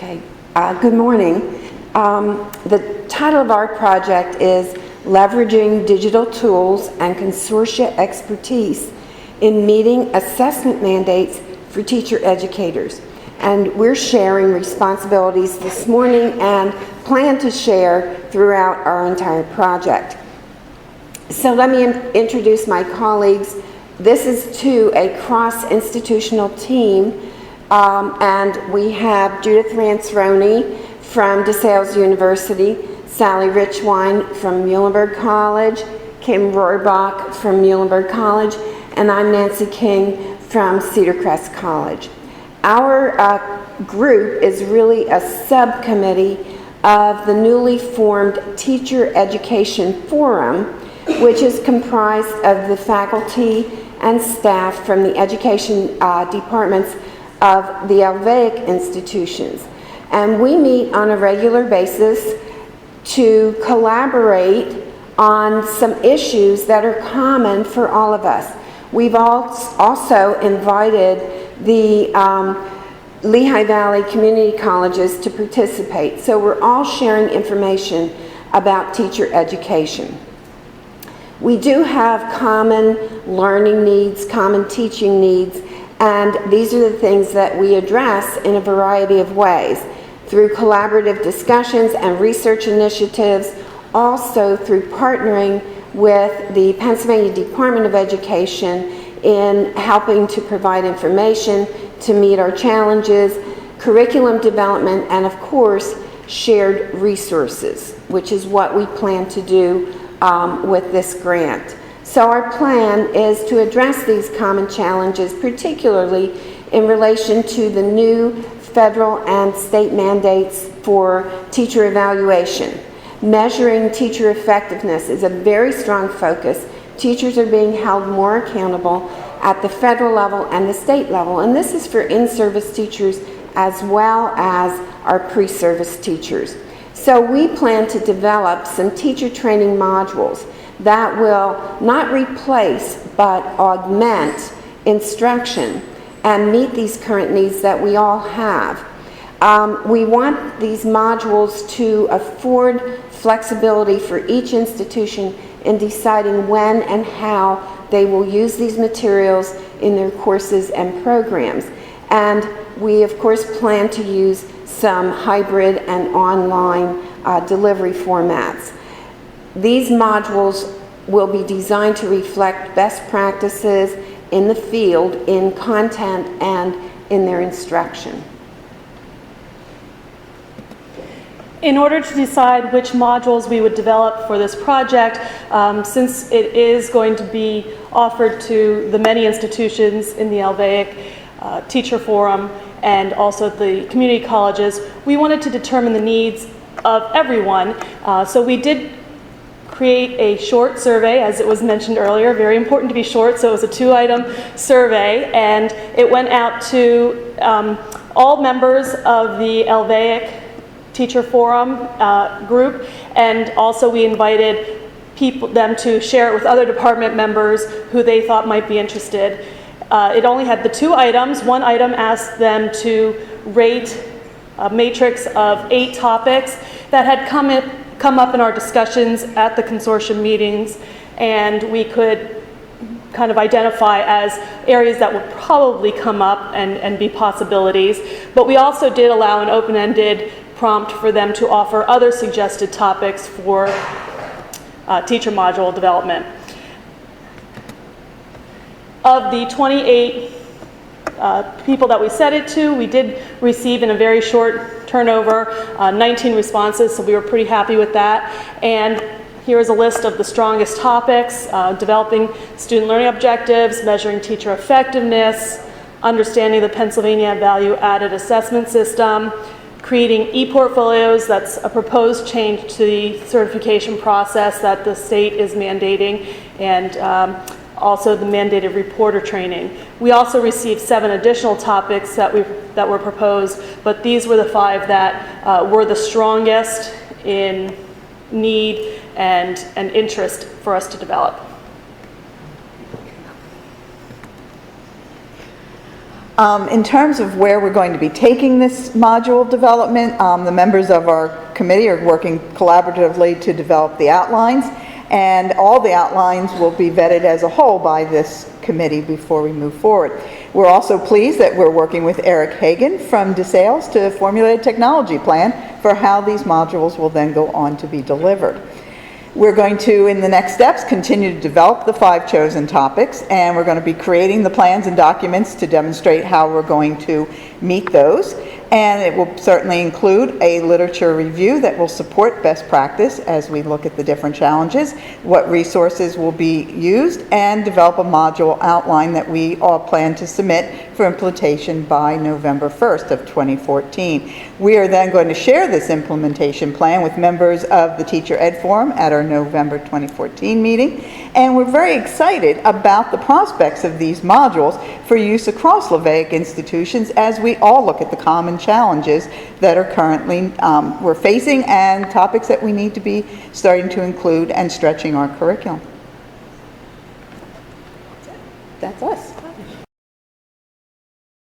Okay, good morning. The title of our project is Leveraging Digital Tools and Consortia Expertise in Meeting Assessment Mandates for Teacher Educators. And we're sharing responsibilities this morning and plan to share throughout our entire project. So let me introduce my colleagues. This is to a cross-institutional team. And we have Judith Ransroni from DeSales University, Sally Richwine from Muhlenberg College, Kim Rohrbach from Muhlenberg College, and I'm Nancy King from Cedar Crest College. Our group is really a subcommittee of the newly formed Teacher Education Forum, which is comprised of the faculty and staff from the education departments of the Helvaic institutions. And we meet on a regular basis to collaborate on some issues that are common for all of us. We've also invited the Lehigh Valley Community Colleges to participate. So we're all sharing information about teacher education. We do have common learning needs, common teaching needs, and these are the things that we address in a variety of ways, through collaborative discussions and research initiatives, also through partnering with the Pennsylvania Department of Education in helping to provide information to meet our challenges, curriculum development, and of course, shared resources, which is what we plan to do with this grant. So our plan is to address these common challenges, particularly in relation to the new federal and state mandates for teacher evaluation. Measuring teacher effectiveness is a very strong focus. Teachers are being held more accountable at the federal level and the state level, and this is for in-service teachers as well as our pre-service teachers. So we plan to develop some teacher training modules that will not replace but augment instruction and meet these current needs that we all have. We want these modules to afford flexibility for each institution in deciding when and how they will use these materials in their courses and programs. And we, of course, plan to use some hybrid and online delivery formats. These modules will be designed to reflect best practices in the field, in content, and in their instruction. In order to decide which modules we would develop for this project, since it is going to be offered to the many institutions in the Helvaic Teacher Forum and also the community colleges, we wanted to determine the needs of everyone. So we did create a short survey, as it was mentioned earlier, very important to be short, so it was a 2-item survey, and it went out to all members of the Helvaic Teacher Forum group, and also we invited them to share it with other department members who they thought might be interested. It only had the 2 items. One item asked them to rate a matrix of 8 topics that had come up in our discussions at the consortium meetings, and we could kind of identify as areas that would probably come up and be possibilities. But we also did allow an open-ended prompt for them to offer other suggested topics for teacher module development. Of the 28 people that we set it to, we did receive in a very short turnover 19 responses, so we were pretty happy with that. And here is a list of the strongest topics: developing student learning objectives, measuring teacher effectiveness, understanding the Pennsylvania value-added assessment system, creating e-portfolios, that's a proposed change to the certification process that the state is mandating, and also the mandated reporter training. We also received 7 additional topics that were proposed, but these were the 5 that were the strongest in need and interest for us to develop. In terms of where we're going to be taking this module development, the members of our committee are working collaboratively to develop the outlines, and all the outlines will be vetted as a whole by this committee before we move forward. We're also pleased that we're working with Eric Hagan from DeSales to formulate a technology plan for how these modules will then go on to be delivered. We're going to, in the next steps, continue to develop the 5 chosen topics, and we're going to be creating the plans and documents to demonstrate how we're going to meet those. And it will certainly include a literature review that will support best practice as we look at the different challenges, what resources will be used, and develop a module outline that we all plan to submit for implementation by November 1st of 2014. We are then going to share this implementation plan with members of the Teacher Ed Forum at our November 2014 meeting, and we're very excited about the prospects of these modules for use across LeVaic institutions as we all look at the common challenges that are currently we're facing and topics that we need to be starting to include and stretching our curriculum. That's us.